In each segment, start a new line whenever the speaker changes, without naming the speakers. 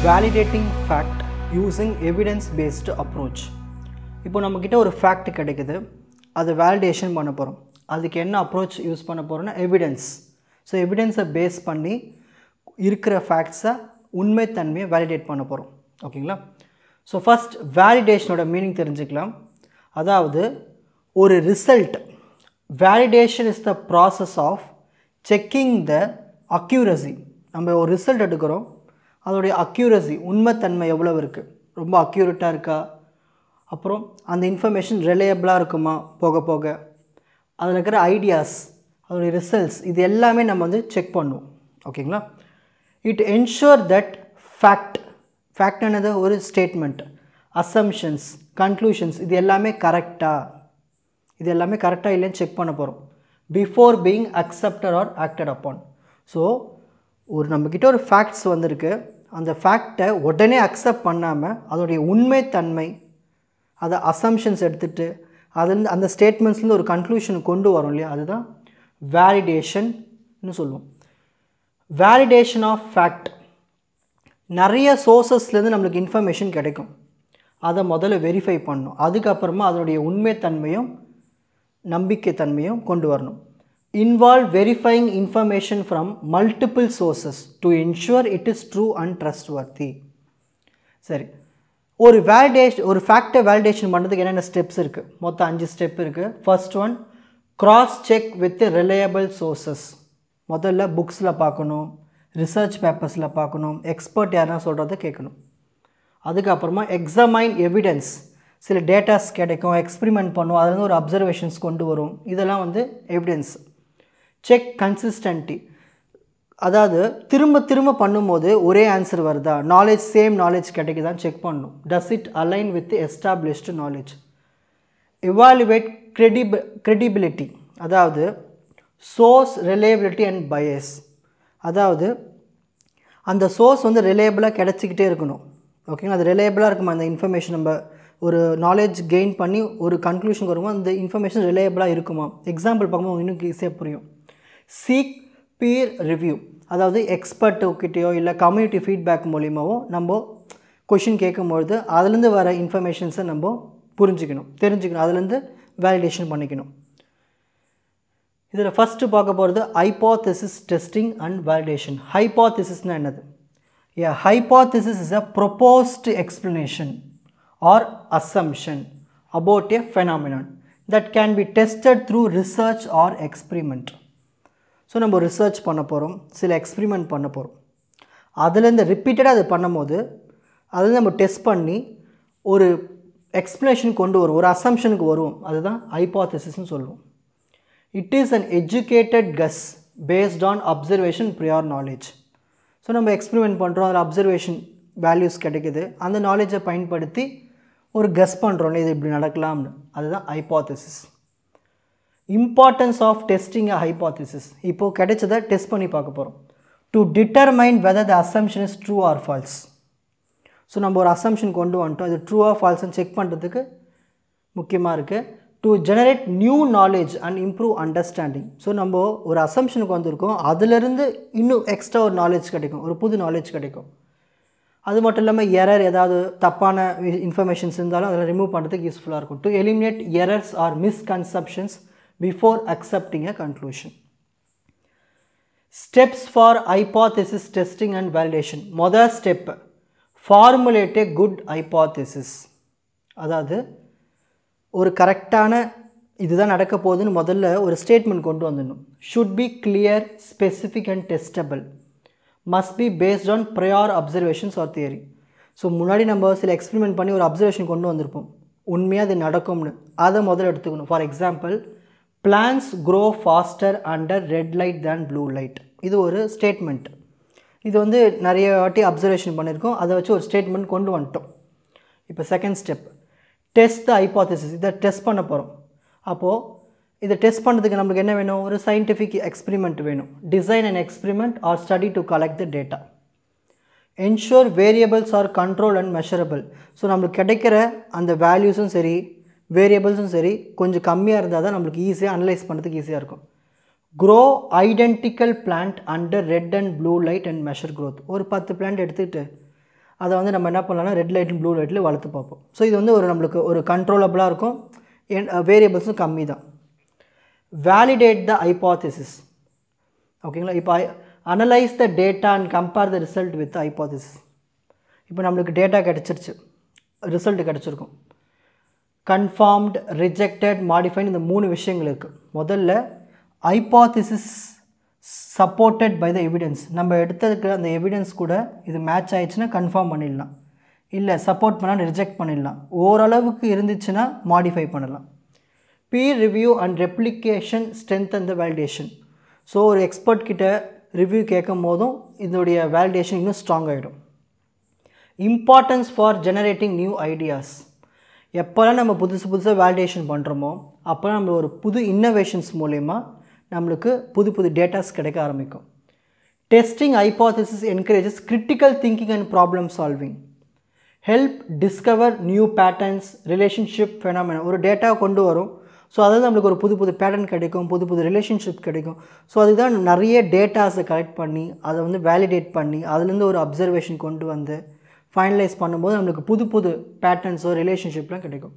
Validating fact using evidence-based approach. இப்போ நம்மக்கிட்ட ஒரு fact கிடைக்குது, அதை validation பண்ண போகிறோம். அதுக்கு என்ன approach யூஸ் பண்ண போகிறோம்னா evidence. ஸோ எவிடென்ஸை பேஸ் பண்ணி இருக்கிற ஃபேக்ட்ஸை உண்மைத்தன்மையை வேலிடேட் பண்ண போகிறோம். ஓகேங்களா? ஸோ ஃபஸ்ட் வேலிடேஷனோட மீனிங் தெரிஞ்சுக்கலாம். அதாவது ஒரு result, validation is the process of checking the accuracy. நம்ம ஒரு ரிசல்ட் எடுக்கிறோம், அதோடைய அக்யூரசி, உண்மைத்தன்மை எவ்வளோ இருக்குது, ரொம்ப அக்யூரேட்டாக இருக்கா, அப்புறம் அந்த இன்ஃபர்மேஷன் ரிலையபிளாக இருக்குமா, போக போக அதில் இருக்கிற ஐடியாஸ், அதோடைய ரிசல்ட்ஸ், இது எல்லாமே நம்ம வந்து செக் பண்ணுவோம். ஓகேங்களா? இட் என்ஷூர் தட் ஃபேக்ட் என்னது, ஒரு ஸ்டேட்மெண்ட், அசம்ஷன்ஸ், கன்க்ளூஷன்ஸ், இது எல்லாமே கரெக்டாக இல்லைன்னு செக் பண்ண போகிறோம் before being accepted R acted upon. So ஒரு நம்மக்கிட்ட ஒரு ஃபேக்ட்ஸ் வந்திருக்கு, அந்த ஃபேக்டை உடனே அக்செப்ட் பண்ணாமல் அதோடைய உண்மைத்தன்மை, அதை அசம்ஷன்ஸ் எடுத்துகிட்டு அதுலேருந்து அந்த ஸ்டேட்மெண்ட்ஸ்லேருந்து ஒரு கன்க்ளூஷன் கொண்டு வரும் இல்லையா, அதுதான் வேலிடேஷன்னு சொல்லுவோம். வேலிடேஷன் ஆஃப் ஃபேக்ட், நிறைய சோர்ஸஸ்லேருந்து நம்மளுக்கு இன்ஃபர்மேஷன் கிடைக்கும், அதை முதல்ல வெரிஃபை பண்ணணும், அதுக்கப்புறமா அதனுடைய உண்மைத்தன்மையும் நம்பிக்கைத்தன்மையும் கொண்டு வரணும். Involve verifying information from multiple sources to ensure it is true and trustworthy. சரி, ஒரு ஃபேக்டை வேலிடேஷன் பண்ணுறதுக்கு என்னென்ன ஸ்டெப்ஸ் இருக்குது? மொத்தம் 5 ஸ்டெப் இருக்குது. First one, cross check with reliable sources. முதல்ல புக்ஸில் பார்க்கணும், ரிசர்ச் பேப்பர்ஸில் பார்க்கணும், எக்ஸ்பர்ட் யாருன்னா சொல்கிறத கேட்கணும். அதுக்கப்புறமா எக்ஸாமைன் எவிடன்ஸ், சில டேட்டாஸ் கிடைக்கும், எக்ஸ்பிரிமெண்ட் பண்ணுவோம், அதுலேருந்து ஒரு அப்சர்வேஷன்ஸ் கொண்டு வரும், இதெல்லாம் வந்து எவிடன்ஸ். செக் கன்சிஸ்டன்டி, அதாவது திரும்ப பண்ணும்போது ஒரே ஆன்சர் வருதா, சேம் நாலேஜ் கிடைக்குதான்னு செக் பண்ணணும். Does it align with established knowledge. Evaluate credibility, அதாவது சோர்ஸ் ரிலையபிலிட்டி அண்ட் பயஸ், அதாவது அந்த சோர்ஸ் வந்து ரிலையபிளாக கிடச்சிக்கிட்டே இருக்கணும். ஓகேங்களா? அது ரிலையபிளாக இருக்குமா அந்த இன்ஃபர்மேஷன், நம்ம ஒரு நாலேஜ் கெயின் பண்ணி ஒரு கன்க்ளூஷன் வரும்போது அந்த இன்ஃபர்மேஷன் ரிலையபிளாக இருக்குமா? எக்ஸாம்பிள் பார்க்கும்போது இன்னும் ஈஸியாக புரியும். சீக் பீர் ரிவ்யூ, அதாவது எக்ஸ்பர்ட்டுக்கிட்டேயோ இல்லை கம்யூனிட்டி ஃபீட்பேக் மூலியமாவோ நம்ம கொஷின் கேட்கும்பொழுது அதுலேருந்து வர இன்ஃபர்மேஷன்ஸை நம்ம தெரிஞ்சுக்கணும், அதுலேருந்து வேலிடேஷன் பண்ணிக்கணும். இதில் ஃபஸ்ட்டு பார்க்க போகிறது ஹைபோதெசிஸ் டெஸ்டிங் அண்ட் வேலிடேஷன். ஹைபோதெசிஸ்னால் என்னது? A hypothesis is a proposed explanation or assumption about a phenomenon that can be tested through research or experiment. So நம்ம ரிசர்ச் பண்ண போகிறோம், சில எக்ஸ்பிரிமெண்ட் பண்ண போகிறோம், அதுலேருந்து ரிப்பீட்டடாக அது பண்ணும்போது அதில் நம்ம டெஸ்ட் பண்ணி ஒரு எக்ஸ்ப்ளனேஷன் கொண்டு வரும், ஒரு அசம்ஷனுக்கு வருவோம், அதுதான் ஹைபோதெசிஸ்ன்னு சொல்லுவோம். It is an educated guess based on observation prior knowledge. So நம்ம எக்ஸ்பிரிமெண்ட் பண்ணுறோம், அதில் அப்சர்வேஷன் வேல்யூஸ் கிடைக்குது, அந்த நாலேஜை பயன்படுத்தி ஒரு கெஸ் பண்ணுறோம், இது இப்படி நடக்கலாம்னு, அதுதான் ஹைபோதெசிஸ். இம்பார்ட்டன்ஸ் ஆஃப் டெஸ்டிங் அ ஹைபோதெசிஸ், இப்போது கிடைச்சதை டெஸ்ட் பண்ணி பார்க்க போகிறோம். To determine whether the assumption is true or false. So நம்ம ஒரு அசம்ஷன் கொண்டு வந்துட்டோம், இது ட்ரூ ஆர் ஃபால்ஸ்ன்னு செக் பண்ணுறதுக்கு முக்கியமாக இருக்குது. To generate new knowledge and improve understanding. So நம்ம ஒரு அசம்ஷனுக்கு வந்திருக்கோம், அதிலிருந்து இன்னும் எக்ஸ்ட்ரா ஒரு நாலேஜ் கிடைக்கும், ஒரு புது நாலேஜ் கிடைக்கும். அது மட்டும் இல்லாமல் எரர், ஏதாவது தப்பான இன்ஃபர்மேஷன்ஸ் இருந்தாலும் அதில் ரிமூவ் பண்ணுறதுக்கு யூஸ்ஃபுல்லாக இருக்கும். To eliminate errors or misconceptions before accepting a conclusion. Steps for hypothesis testing and validation. மொதல் step, formulate a good hypothesis. அதாவது ஒரு கரெக்டான இதுதான் நடக்க போகுதுன்னு முதல்ல ஒரு ஸ்டேட்மெண்ட் கொண்டு வந்துடணும். Should be clear, specific and testable. Must be based on prior observations or theory. So முன்னாடி நம்ம சில எக்ஸ்பெரிமெண்ட் பண்ணி ஒரு அப்சர்வேஷன் கொண்டு வந்திருப்போம், உண்மையாக அது நடக்கும்னு, அதை முதல்ல எடுத்துக்கணும். For example, plants grow faster under red light than blue light. இது ஒரு ஸ்டேட்மெண்ட், இது வந்து நிறைய வாட்டி அப்சர்வேஷன் பண்ணியிருக்கோம், அதை வச்சு ஒரு ஸ்டேட்மெண்ட் கொண்டு வந்துட்டோம். இப்போ செகண்ட் ஸ்டெப், டெஸ்ட் த ஹைபோதெசிஸ். இதை டெஸ்ட் பண்ண போகிறோம். அப்போது இதை டெஸ்ட் பண்ணுறதுக்கு நம்மளுக்கு என்ன வேணும்? ஒரு சயின்டிஃபிக் எக்ஸ்பிரிமெண்ட் வேணும். Design and experiment or study to collect the data. Ensure variables are control and measurable. So நம்மளுக்கு கிடைக்கிற அந்த வேல்யூஸும் சரி வேரியபிள்ஸும் சரி கொஞ்சம் கம்மியாக இருந்தால் தான் நம்மளுக்கு ஈஸியாக அனலைஸ் பண்ணுறதுக்கு ஈஸியாக இருக்கும். grow identical plant under red and blue light and measure growth. ஒரு 10 plant எடுத்துக்கிட்டு அதை வந்து நம்ம என்ன பண்ணலாம்னா ரெட் லைட் ப்ளூ லைட்டில் வளர்த்து பார்ப்போம். ஸோ இது வந்து ஒரு நம்மளுக்கு ஒரு கண்ட்ரோலபிளாக இருக்கும், வேரியபிள்ஸும் கம்மி தான். வேலிடேட் த ஹைபோதசிஸ். ஓகேங்களா? இப்போ analyse the data and compare the result with hypothesis. இப்போ நம்மளுக்கு டேட்டா கிடச்சிருச்சு, ரிசல்ட் கிடச்சிருக்கும். கன்ஃபார்ம்டு, ரிஜெக்டட், மாடிஃபைடு, இந்த 3 விஷயங்கள் இருக்குது. முதல்ல hypothesis supported by the evidence. நம்ம எடுத்துருக்கிற அந்த எவிடன்ஸ் கூட இது மேட்ச் ஆயிடுச்சுன்னா கன்ஃபார்ம் பண்ணிடலாம், இல்லை சப்போர்ட் பண்ணால் ரிஜெக்ட் பண்ணிடலாம், ஓரளவுக்கு இருந்துச்சுன்னா மாடிஃபை பண்ணலாம். Peer review and replication strengthen the validation. So ஒரு எக்ஸ்பர்ட் கிட்ட ரிவ்யூ கேட்கும் போதும் இதோடைய வேலிடேஷன் இன்னும் ஸ்ட்ராங் ஆகிடும். Importance for generating new ideas. எப்போல்லாம் நம்ம புதுசாக வேலிடேஷன் பண்ணுறோமோ அப்போல்லாம் நம்ம ஒரு புது இன்னோவேஷன்ஸ் மூலயமா நம்மளுக்கு புது டேட்டாஸ் கிடைக்க ஆரம்பிக்கும். Testing hypothesis encourages critical thinking and problem solving. Help discover new patterns, relationship phenomena. ஒரு டேட்டா கொண்டு வரும், ஸோ அதாவது நம்மளுக்கு ஒரு புது பேட்டர்ன் கிடைக்கும், புது ரிலேஷன்ஷிப் கிடைக்கும். ஸோ அதுதான் நிறைய டேட்டாஸை கலெக்ட் பண்ணி அதை வந்து வேலிடேட் பண்ணி அதுலேருந்து ஒரு அப்சர்வேஷன் கொண்டு வந்து ஃபைனலைஸ் பண்ணும்போது நம்மளுக்கு புது பேட்டர்ன்ஸோ ரிலேஷன்ஷிப்லாம் கிடைக்கும்.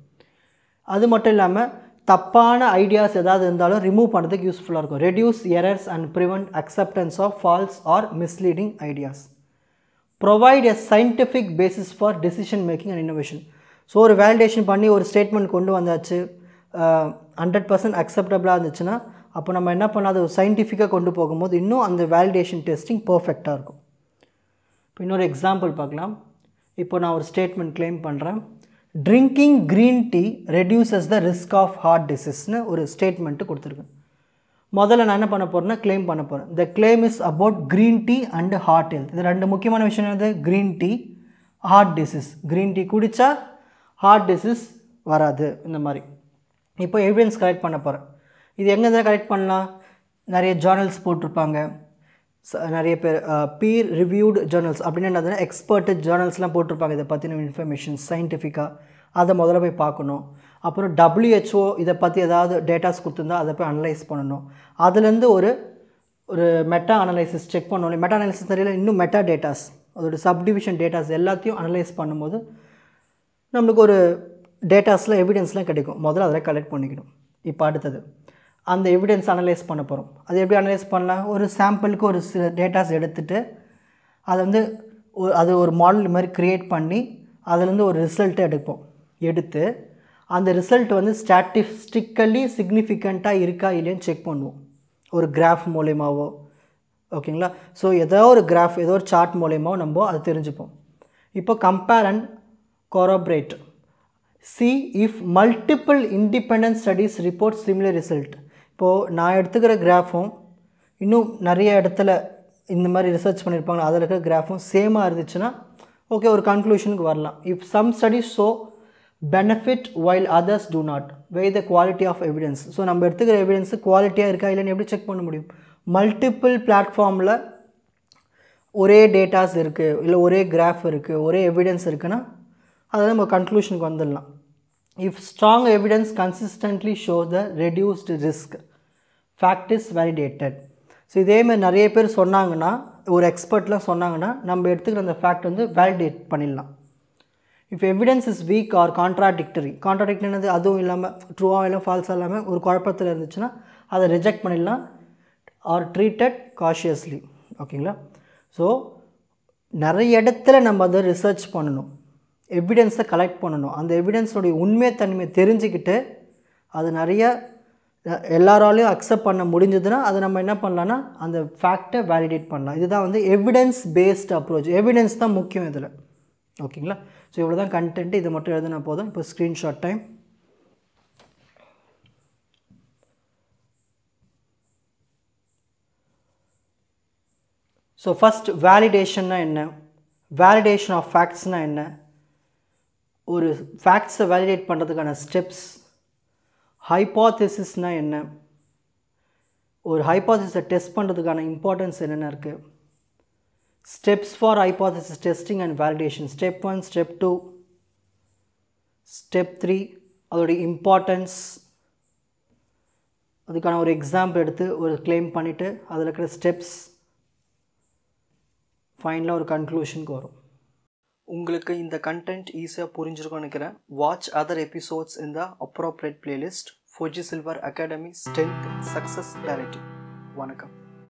அது மட்டும் இல்லாமல் தப்பான ஐடியாஸ் ஏதாவது இருந்தாலும் ரிமூவ் பண்ணுறதுக்கு யூஸ்ஃபுல்லாக இருக்கும். Reduce errors and prevent acceptance of false or misleading ideas. Provide a scientific basis for decision making and innovation. So ஒரு வேலிடேஷன் பண்ணி ஒரு ஸ்டேட்மெண்ட் கொண்டு வந்தாச்சு, 100% அக்செப்டபிளாக இருந்துச்சுன்னா அப்போ நம்ம என்ன பண்ணால் அது சயின்டிஃபிக்காக கொண்டு போகும்போது இன்னும் அந்த வேலிடேஷன் டெஸ்டிங் பர்ஃபெக்டாக இருக்கும். இப்போ இன்னொரு எக்ஸாம்பிள் பார்க்கலாம். இப்போ நான் ஒரு ஸ்டேட்மெண்ட் கிளைம் பண்ணுறேன். Drinking green tea reduces the risk of heart டிசீஸ்னு ஒரு ஸ்டேட்மெண்ட்டு கொடுத்துருக்கேன். முதல்ல நான் என்ன பண்ண போகிறேன்னா கிளைம் பண்ண போகிறேன். The claim is about green tea and heart health. இது 2 முக்கியமான விஷயம் என்னது? Green tea, heart disease. Green tea குடித்தா ஹார்ட் டிசீஸ் வராது. இந்த மாதிரி இப்போ எவிடன்ஸ் கலெக்ட் பண்ண போகிறேன். இது எங்கே தான் கலெக்ட் பண்ணலாம்? நிறைய ஜேர்னல்ஸ் போட்டிருப்பாங்க, நிறைய பேர் பீர் ரிவ்யூடு ஜேர்னல்ஸ் அப்படின்னு என்னதுன்னா எக்ஸ்பர்ட்டு ஜேர்னல்ஸ்லாம் போட்டிருப்பாங்க இதை பற்றின இன்ஃபர்மேஷன் சயின்டிஃபிக்காக. அதை முதல்ல போய் பார்க்கணும். அப்புறம் WHO இதை பற்றி ஏதாவது டேட்டாஸ் கொடுத்துருந்தா அதை போய் அனலைஸ் பண்ணணும். அதுலேருந்து ஒரு மெட்டா அனலைசிஸ் செக் பண்ணணும். மெட்டா அனலைசிஸ் தெரியல, இன்னும் மெட்டா டேட்டாஸ், அதோட சப்டிவிஷன் டேட்டாஸ் எல்லாத்தையும் அனலைஸ் பண்ணும்போது நம்மளுக்கு ஒரு டேட்டாஸில் எவிடன்ஸ்லாம் கிடைக்கும். முதல்ல அதெல்லாம் கலெக்ட் பண்ணிக்கணும். இப்போ அடுத்தது அந்த எவிடன்ஸ் அனலைஸ் பண்ண போகிறோம். அது எப்படி அனலைஸ் பண்ணலாம்? ஒரு சாம்பிளுக்கு ஒரு சில டேட்டாஸ் எடுத்துகிட்டு அதை வந்து அது ஒரு மாடல் மாதிரி க்ரியேட் பண்ணி அதுலேருந்து ஒரு ரிசல்ட்டை எடுத்து அந்த ரிசல்ட் வந்து ஸ்டாட்டிஸ்டிக்கலி சிக்னிஃபிகண்ட்டாக இருக்கா இல்லைன்னு செக் பண்ணுவோம் ஒரு கிராஃப் மூலயமாவோ. ஓகேங்களா? ஸோ ஏதோ ஒரு கிராஃப், ஏதோ ஒரு சார்ட் மூலயமாவோ நம்ம அதை தெரிஞ்சுப்போம். இப்போ compare and corroborate. See if multiple independent studies report similar result. இப்போது நான் எடுத்துக்கிற கிராஃபும் இன்னும் நிறைய இடத்துல இந்த மாதிரி ரிசர்ச் பண்ணியிருப்பாங்க, அதில் இருக்கிற கிராஃபும் சேமாக இருந்துச்சுன்னா ஓகே ஒரு கன்க்ளூஷனுக்கு வரலாம். If some studies show benefit while others do not, weigh the quality of evidence. So நம்ம எடுத்துக்கிற எவிடன்ஸு குவாலிட்டியாக இருக்கா இல்லைன்னு எப்படி செக் பண்ண முடியும்? மல்டிபிள் பிளாட்ஃபார்மில் ஒரே டேட்டாஸ் இருக்குது, இல்லை ஒரே கிராஃப் இருக்குது, ஒரே எவிடன்ஸ் இருக்குன்னா அதை நம்ம கன்க்ளூஷனுக்கு வந்துடலாம். If strong evidence consistently shows the reduced risk, fact is validated. So இதேமாதிரி நிறைய பேர் சொன்னாங்கன்னா, ஒரு எக்ஸ்பர்ட்லாம் சொன்னாங்கன்னா நம்ம எடுத்துக்கிற அந்த ஃபேக்ட் வந்து வேலிடேட் பண்ணிடலாம். If evidence is weak or கான்ட்ராடிக்டரினது அதுவும் இல்லாமல் ட்ரூவாக இல்லை ஃபால்ஸாக இல்லாமல் ஒரு குழப்பத்தில் இருந்துச்சுன்னா அதை ரிஜெக்ட் பண்ணிடலாம் ஆர் ட்ரீட்டட் காஷியஸ்லி. ஓகேங்களா? ஸோ நிறைய இடத்துல நம்ம அதை ரிசர்ச் பண்ணணும், எவிடன்ஸை கலெக்ட் பண்ணணும். அந்த எவிடன்ஸோடைய உண்மைத்தன்மையை தெரிஞ்சுக்கிட்டு அது நிறைய எல்லாராலையும் அக்செப்ட் பண்ண முடிஞ்சதுன்னா அதை நம்ம என்ன பண்ணலான்னா அந்த ஃபேக்டை வேலிடேட் பண்ணலாம். இதுதான் வந்து எவிடன்ஸ் பேஸ்ட் அப்ரோச். எவிடன்ஸ் தான் முக்கியம் இதில். ஓகேங்களா? ஸோ இவ்வளோ தான் கண்டென்ட். இதை மட்டும் எழுதுனா போதும். இப்போ ஸ்க்ரீன்ஷாட் டைம். ஸோ ஃபஸ்ட் வேலிடேஷன்னா என்ன, வேலிடேஷன் ஆஃப் ஃபேக்ட்ஸ்னால் என்ன, ஒரு ஃபேக்ட்ஸை வேலிடேட் பண்ணுறதுக்கான ஸ்டெப்ஸ், ஹைபோதசிஸ்னால் என்ன, ஒரு ஹைபோதசிஸை டெஸ்ட் பண்ணுறதுக்கான இம்பார்ட்டன்ஸ் என்னென்ன இருக்குது, steps for hypothesis testing and validation, step 1, step 2, step 3, அதோடைய இம்பார்ட்டன்ஸ், அதுக்கான ஒரு எக்ஸாம்பிள் எடுத்து ஒரு கிளைம் பண்ணிவிட்டு அதில் இருக்கிற ஸ்டெப்ஸ், ஃபைனலாக ஒரு கன்க்ளூஷனுக்கு வரும். உங்களுக்கு இந்த கண்டென்ட் ஈஸியாக புரிஞ்சிருக்கும்னு நினைக்கிறேன். வாட்ச் அதர் எபிசோட்ஸ் இன் த appropriate playlist. Fuji silver academy strength success directive. வணக்கம்.